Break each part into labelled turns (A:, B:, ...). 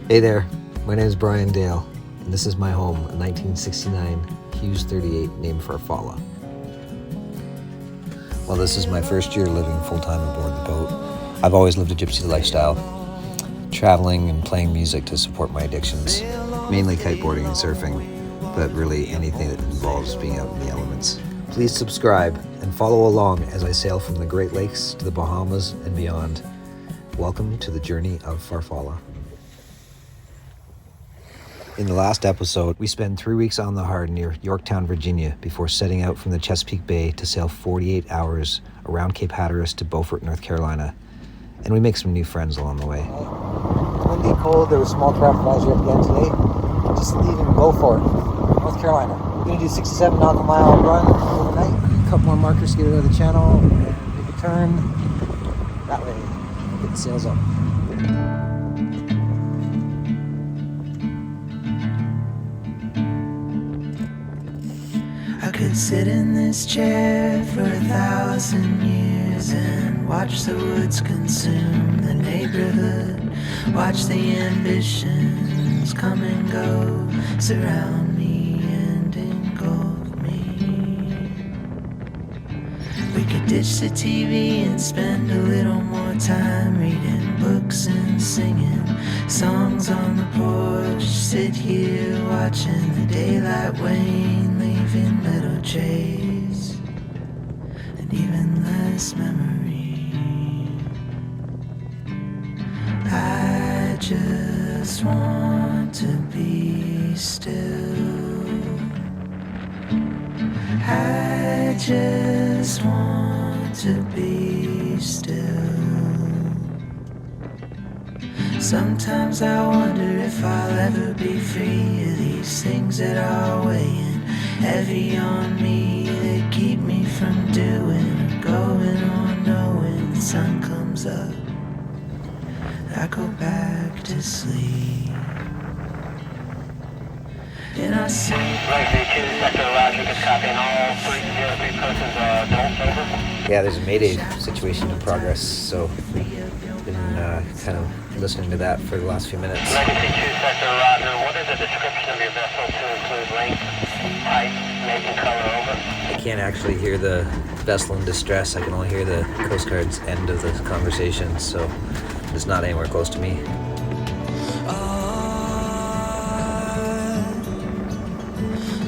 A: Hey there, my name is Brian Dale, and this is my home, a 1969 Hughes 38 named Farfalla. Well, this is my first year living full-time aboard the boat. I've always lived a gypsy lifestyle, traveling and playing music to support my addictions, mainly kiteboarding and surfing, but really anything that involves being out in the elements. Please subscribe and follow along as I sail from the Great Lakes to the Bahamas and beyond. Welcome to the journey of Farfalla. In the last episode, we spent 3 weeks on the hard near Yorktown, Virginia, before setting out from the Chesapeake Bay to sail 48 hours around Cape Hatteras to Beaufort, North Carolina. And we make some new friends along the way. Windy, cold, there was small traffic advisory up again today. Just leaving Beaufort, North Carolina. We're going to do 67 nautical mile run overnight. A couple more markers to get out of the channel, and make a turn that way. Get the sails up.
B: I could sit in this chair for 1,000 years and watch the woods consume the neighborhood, watch the ambitions come and go, surround me and engulf me. We could ditch the TV and spend a little more time reading books and singing songs on the porch, sit here watching the daylight wane, leaving little trace and even less memory. I just want to be still. I just want to be still. Sometimes I wonder if I'll ever be free of these things that are weighing heavy on me, that keep me from doing, going on knowing the sun comes up, I go back to sleep. And I see
C: Wrightsville Beach, Sector Roger, good copy, and all 303 persons are adults, over.
A: Yeah, there's a Mayday situation in progress, so been kind of listening to that for the last few minutes.
C: Legacy 2, Sector Roger, what is the description of your vessel to include length, height, make, and color, over?
A: I can't actually hear the vessel in distress. I can only hear the Coast Guard's end of the conversation, so it's not anywhere close to me.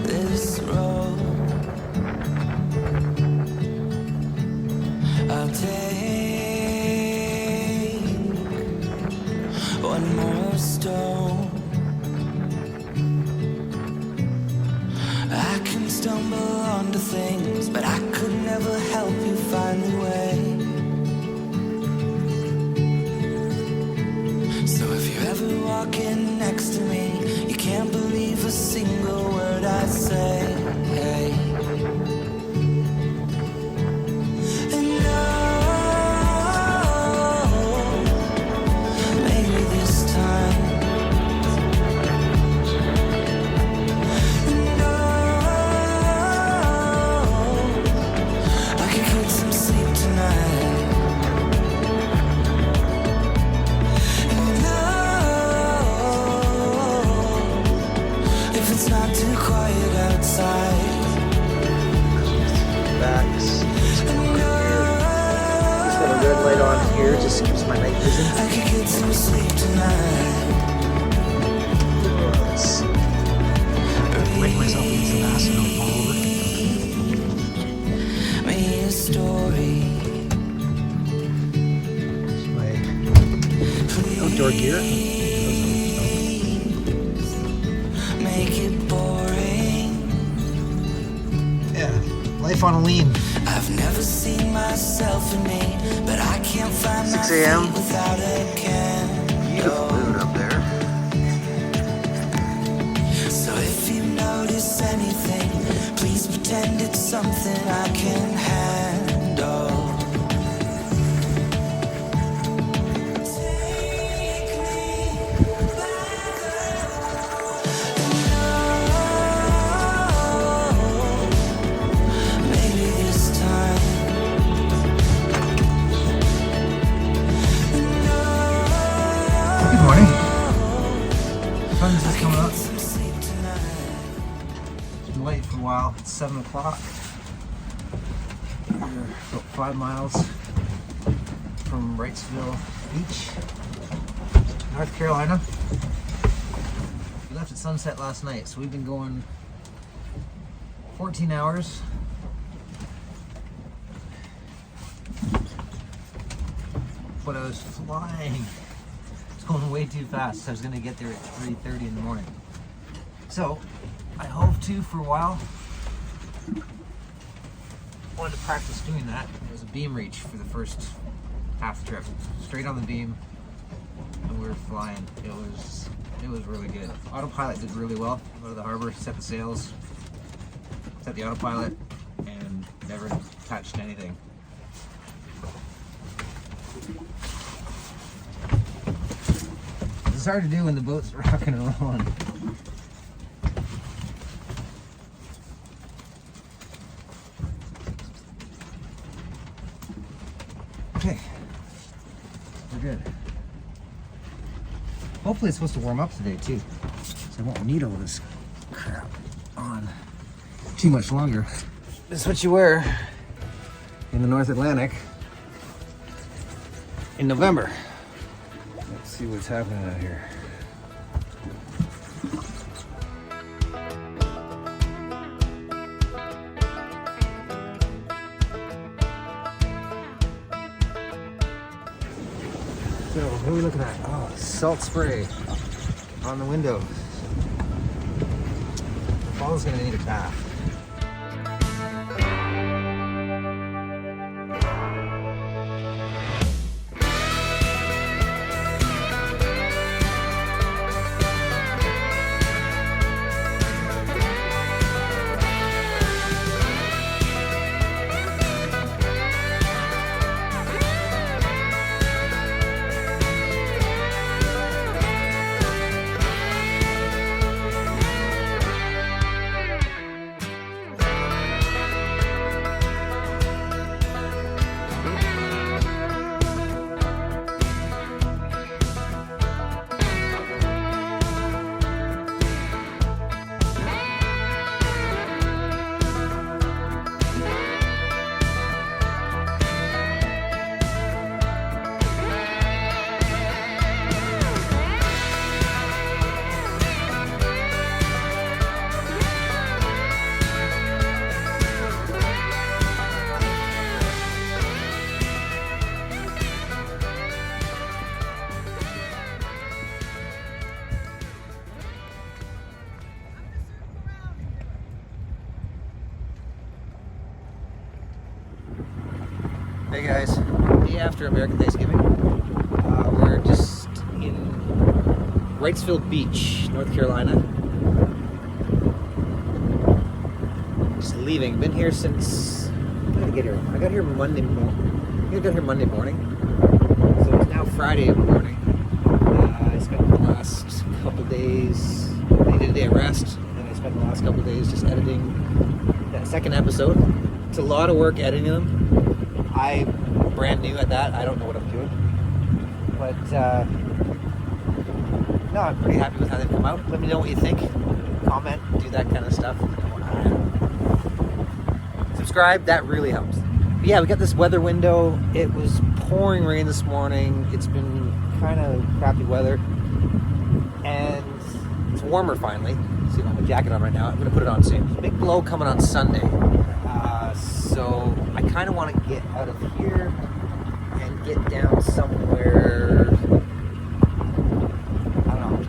B: this road I'll take one more stone. I can stumble onto things, but I could never help you find the way. So if you're ever walking next to me, you can't believe a single word I say. Hey. And maybe this time. I could get some sleep tonight. If it's not too quiet outside.
A: Backs. Just got a red light on here, just keeps my night vision.
B: I could get some sleep tonight.
A: Let's wake myself against the bass and I'll fall over.
B: Me a story.
A: My outdoor gear.
B: Make it boring.
A: Yeah, life on a lean.
B: I've never seen myself in me, but I can't find
A: 6
B: my
A: a.m.
B: feet without a candle.
A: Beautiful mood up there.
B: So if you notice anything, please pretend it's something I can handle. Take me back. Maybe this time.
A: sun's just coming up. It's been late for a while. It's 7 o'clock. We're about 5 miles from Wrightsville Beach, North Carolina. We left at sunset last night, so we've been going 14 hours. But I was flying. It's going way too fast. I was gonna get there at 3:30 in the morning. So I hove to for a while. Wanted to practice doing that. It was a beam reach for the first half trip. Straight on the beam, and we were flying. It was really good. Autopilot did really well. Out of the harbor, set the sails, set the autopilot, and never touched anything. It's hard to do when the boat's rocking and rolling. Okay, we're good. Hopefully it's supposed to warm up today too, so I won't need all this crap on too much longer. This is what you wear in the North Atlantic in November. Let's see what's happening out here. So, what are we looking at? Oh, salt spray on the windows. Fall's gonna need a bath. Hey guys, day after American Thanksgiving. We're just in Wrightsville Beach, North Carolina. Just leaving. Been here since, when did I get here? I got here Monday morning. I got here Monday morning. So it's now Friday morning. I spent the last couple days, I did a day of rest, and I spent the last couple days just editing that second episode. It's a lot of work editing them. I'm brand new at that. I don't know what I'm doing. But, no, I'm pretty happy with how they've come out. Let me know what you think. Comment, do that kind of stuff. Subscribe, that really helps. But yeah, we got this weather window. It was pouring rain this morning. It's been kind of crappy weather. And it's warmer finally. See, I have my jacket on right now. I'm going to put it on soon. Big blow coming on Sunday. So I kind of want to get out of here and get down somewhere, I don't know.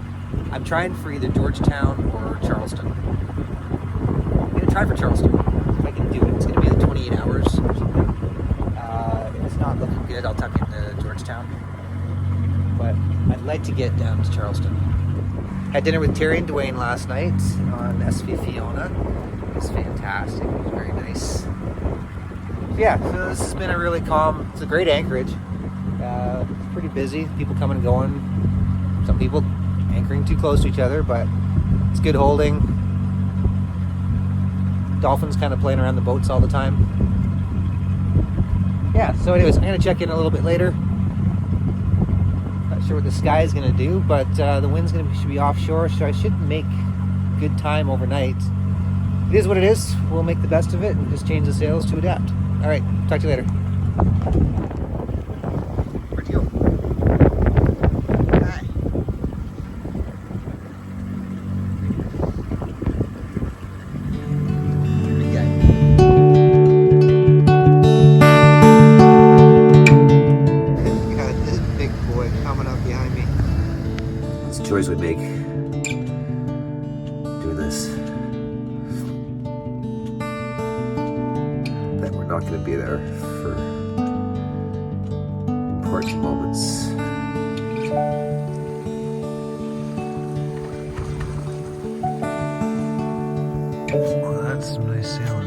A: I'm trying for either Georgetown or Charleston. I'm going to try for Charleston, if I can do it. It's going to be like 28 hours or something. If it's not looking good, I'll tuck into Georgetown. But I'd like to get down to Charleston. Had dinner with Terry and Dwayne last night on SV Fiona. It was fantastic. It was very nice. Yeah, so this has been a really calm, it's a great anchorage. It's pretty busy, people coming and going. Some people anchoring too close to each other, but it's good holding. Dolphins kind of playing around the boats all the time. Yeah, so anyways, I'm going to check in a little bit later. That sure what the sky is going to do, but the wind's should be offshore, so I should make good time overnight. It is what it is. We'll make the best of it and just change the sails to adapt. All right, talk to you later. Where'd you go? Hi. Big guy. Got this big boy coming up behind me. It's a choice we make. Do this. That we're not going to be there for important moments. Well, that's some nice sailing.